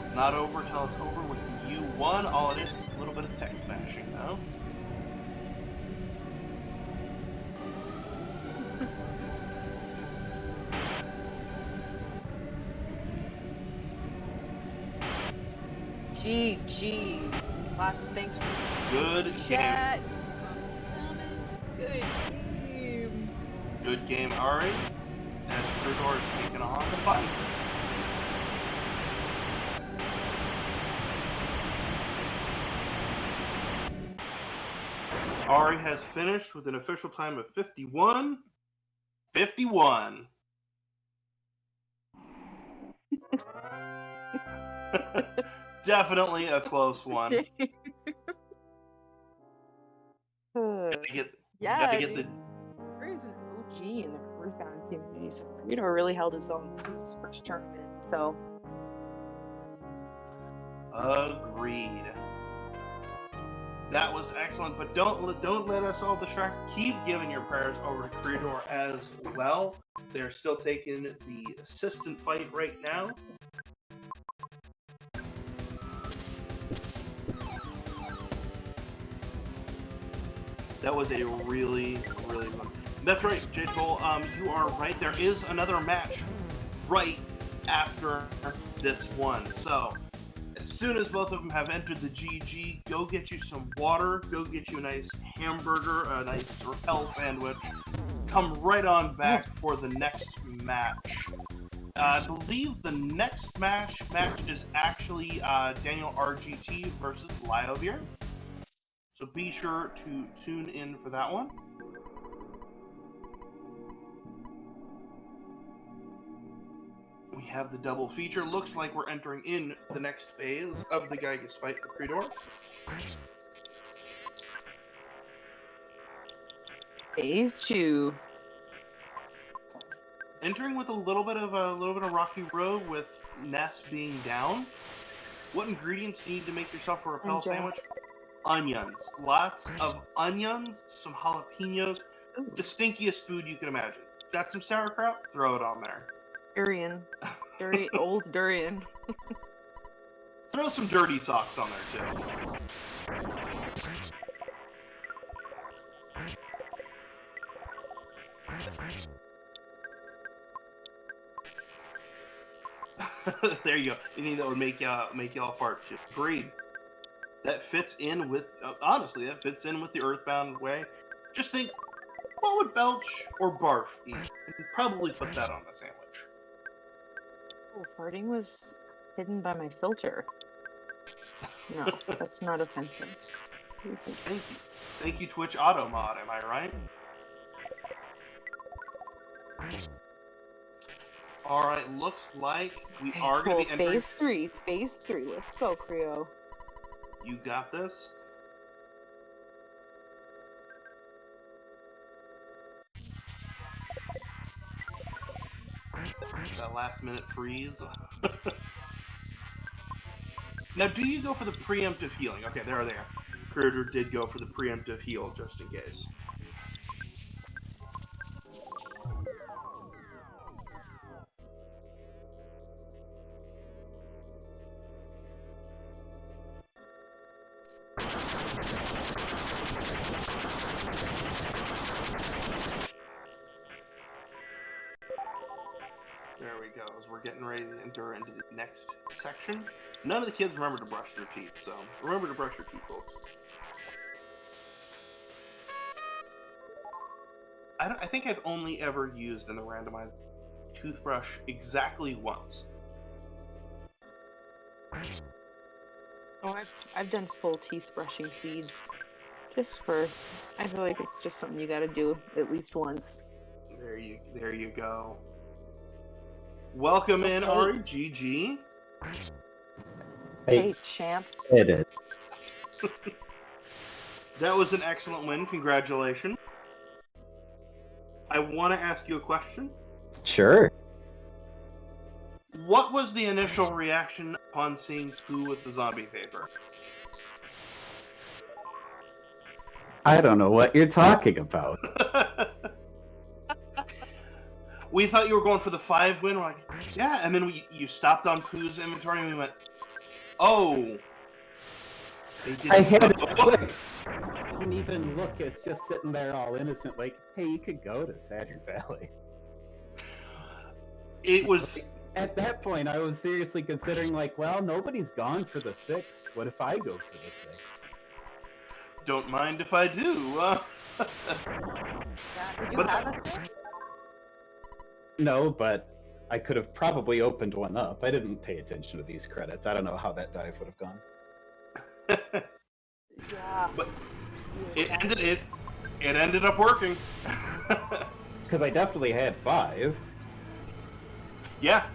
It's not over till it's over with you won. All it is a little bit of tech smashing, though. GG's. Lots of thanks for Good chat. Game. Good game. Good game, Ari. As Creodor is taking on the fight. Ari has finished with an official time of 51. Definitely a close one. Gotta get the. There is an OG in the Earthbound community, so Creodor really held his own. This was his first tournament, so. Agreed. That was excellent, but don't let us all distract. Keep giving your prayers over to Creodor as well. They're still taking the assistant fight right now. That was a really, really fun. That's right, J. Cole. You are right. There is another match right after this one. So, as soon as both of them have entered the GG, go get you some water. Go get you a nice hamburger, a nice Repel sandwich. Come right on back for the next match. I believe the next match is actually Daniel RGT versus Lyovir. So be sure to tune in for that one. We have the double feature. Looks like we're entering in the next phase of the Gygus fight for Creodor. Phase 2. Entering with a little bit of a rocky road with Ness being down. What ingredients do you need to make yourself a Repel sandwich? Onions. Lots of onions, some jalapenos, the stinkiest food you can imagine. Got some sauerkraut? Throw it on there. Durian. Old durian. Throw some dirty socks on there, too. There you go. Anything that would make y'all fart. Agreed. That fits in with, honestly, that fits in with the Earthbound way. Just think, what would Belch or Barf eat? And probably put that on the sandwich. Oh, farting was hidden by my filter. No, that's not offensive. Thank you. Thank you, Twitch Auto Mod, am I right? Alright, looks like we are going to be entering... Phase 3. Let's go, Creo. You got this. That last minute freeze. Now, do you go for the preemptive healing? Okay, there. Creodor did go for the preemptive heal, just in case. There we go, as we're getting ready to enter into the next section. None of the kids remember to brush their teeth, so remember to brush your teeth, folks. I think I've only ever used in the randomized toothbrush exactly once. Oh, I've done full teeth brushing seeds. I feel like it's just something you gotta do at least once. There you go. Welcome in, Ari. GG. Hey, champ. It is. That was an excellent win. Congratulations. I want to ask you a question. Sure. What was the initial reaction upon seeing Pooh with the zombie paper? I don't know what you're talking about. We thought you were going for the 5 win. We're like, yeah, and then you stopped on Pooh's inventory and we went, oh. I had it clicked. I didn't even look. It's just sitting there all innocent, like, hey, you could go to Saturn Valley. It was... At that point, I was seriously considering, like, well, nobody's gone for the 6. What if I go for the 6? Don't mind if I do. Yeah, did you have a 6? No, but I could have probably opened one up. I didn't pay attention to these credits. I don't know how that dive would have gone. Yeah. But it ended up working. Because I definitely had 5. Yeah.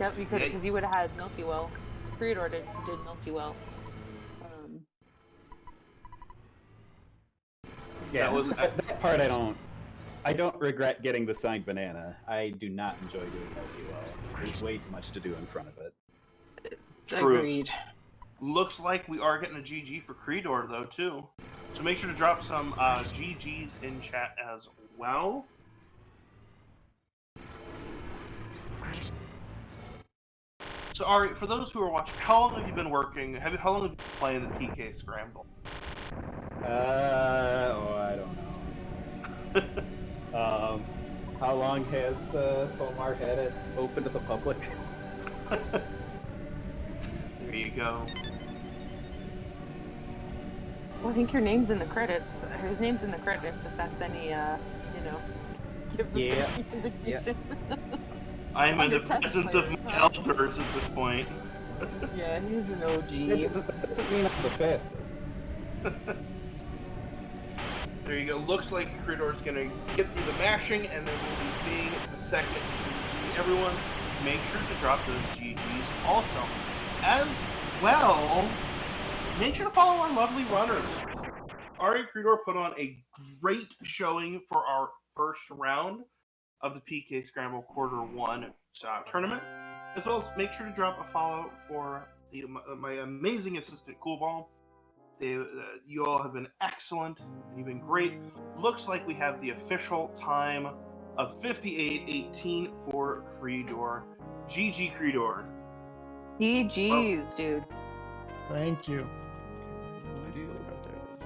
Yep, you could, because you would have had Milky Well. Creodor did Milky Well. Yeah, that part I don't regret getting the signed banana. I do not enjoy doing Milky Well. There's way too much to do in front of it. True. Agreed. Looks like we are getting a GG for Creodor, though, too. So make sure to drop some GGs in chat as well. So, Ari, for those who are watching, how long have you been working? How long have you been playing the PK Scramble? I don't know. How long has Tomar had it open to the public? There you go. Well, I think your name's in the credits. His name's in the credits, if that's any, gives us any indication. I am in the test presence of players, my huh? elders at this point. Yeah, he's an OG. That doesn't mean I'm the fastest. There you go. Looks like Creodor's gonna get through the mashing, and then we'll be seeing the second GG. Everyone, make sure to drop those GGs. Also, as well, make sure to follow our lovely runners. Ari Creodor put on a great showing for our first round of the PK Scramble Quarter 1 tournament, as well as make sure to drop a follow for my amazing assistant Coolball. You all have been excellent. You've been great. Looks like we have the official time of 58:18 for Creodor. GG Creodor. GG's, dude. Thank you.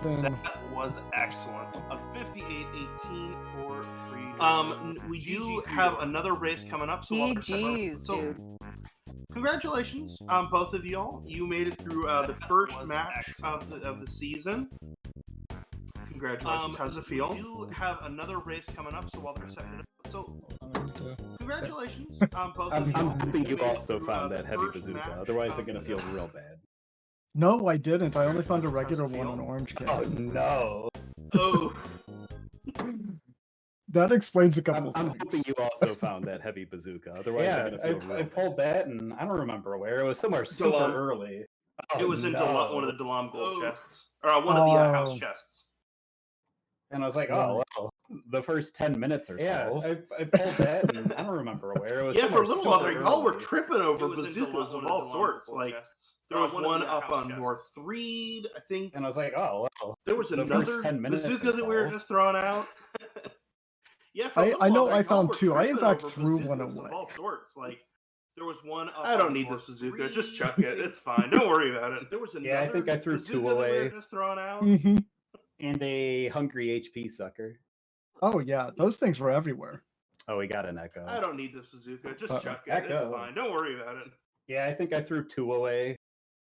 That was excellent. A 58:18 for Creodor. We do have another race coming up. So GG's, dude. Congratulations, both of y'all. You made it through the first match of the season. Congratulations. How's it feel? We do have another race coming up, so while they're setting it up. So, congratulations, both of y'all. I'm hoping you made it also through, found the that heavy first bazooka, match otherwise of they're gonna the- feel real bad. No, I didn't. I only found a regular How's it one feel? on Orange Kid. Oh no! Oh, That explains a couple I'm of hoping things. you also found that heavy bazooka, otherwise they're gonna feel real I bad. pulled that, and I don't remember where. It was somewhere super Delon. early. it was in no. one of the Delam gold Oh. chests, or one of the house Oh. chests. And I was like, Right. oh, well. The first 10 minutes or Yeah, so. I pulled that, and I don't remember where. It was Yeah, for somewhere a little super while there, y'all were early. tripping over It was in bazookas one of all the sorts. gold Like, chests. there was one one of the up house on chests. North Reed, I think. And I was like, oh, well. There was the first another 10 minutes or bazooka that we were so. just throwing out. Yeah, for a little I know while there, I y'all found were two. I, in tripping fact, over threw one bazookas away. of all sorts. Like, there was one up I on don't need North this bazooka. Reed. Just chuck it. It's fine. Don't worry about it. There was another Yeah, I think I threw bazooka two that we were away. just throwing out. Hmm. And a hungry HP sucker. Oh yeah, those things were everywhere. Oh, we got an echo. I don't need this bazooka. Just Uh-oh. chuck it. It's Echo. fine. Don't worry about it. Yeah, I think I threw two away.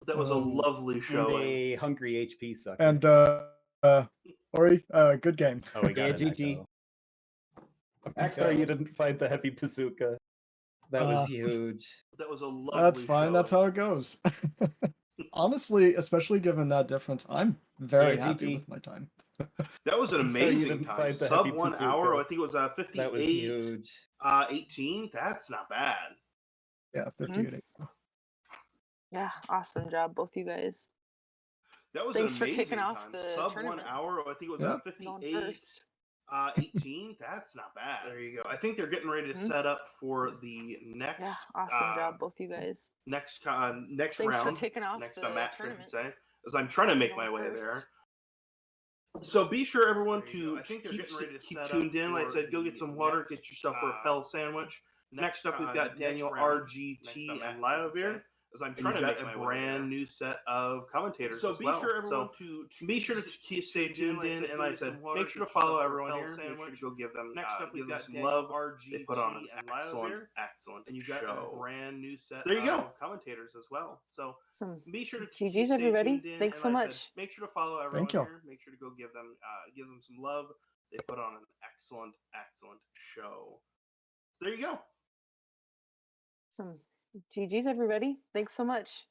That was a Oh. lovely And showing. a hungry HP sucker. And Ori, good game. Oh, we got Yeah, an GG. echo. I'm sorry you didn't find the heavy bazooka. That was Uh, huge. That was a lovely That's fine. showing. That's how it goes. Honestly, especially given that difference, I'm very Yeah, happy GG. with my time. That was an I'm sorry you amazing didn't time. find the Sub heavy 1 bazooka. hour. I think it was 58. That was huge. 18. That's not bad. Yeah, 58. That's- Yeah, awesome job, both you guys. That was Thanks an for amazing kicking off time. the Sub 1 tournament. hour. I think it was Yeah. Going 58. first. 18. That's not bad. There you go. I think they're getting ready to set up for the next. Yeah, awesome job, both you guys. Next Thanks round. for kicking off Next the match, I tournament. should say, as I'm trying to make my Going way first. there. So be sure, everyone, There you to go. I think they're keep getting ready to set tuned up in. Like I for said, go the get some water, next, get yourself a Repel sandwich. Next up, we've got next Daniel round. RGT Next up, and Matt, Lyovir. As I'm And trying to you've make got my a brand new set of commentators. So as be well. sure, everyone, to be sure to stay tuned Like I in. said, And go like I get said, some water, make sure to get yourself follow a everyone Repel here. Make sure sandwich. to go give them Next up, give we've them got some Daniel love. RGT They put on an and excellent, Lyovir. excellent And you've got show. a brand new set There you go. of Commentators as well. So Awesome. be sure to GG's, stay everybody. tuned in, Thanks and so like I much. said, make sure to follow everyone Thank you. here. Make sure to go give them some love. They put on an excellent, excellent show. There you go. Awesome. GG's, everybody. Thanks so much.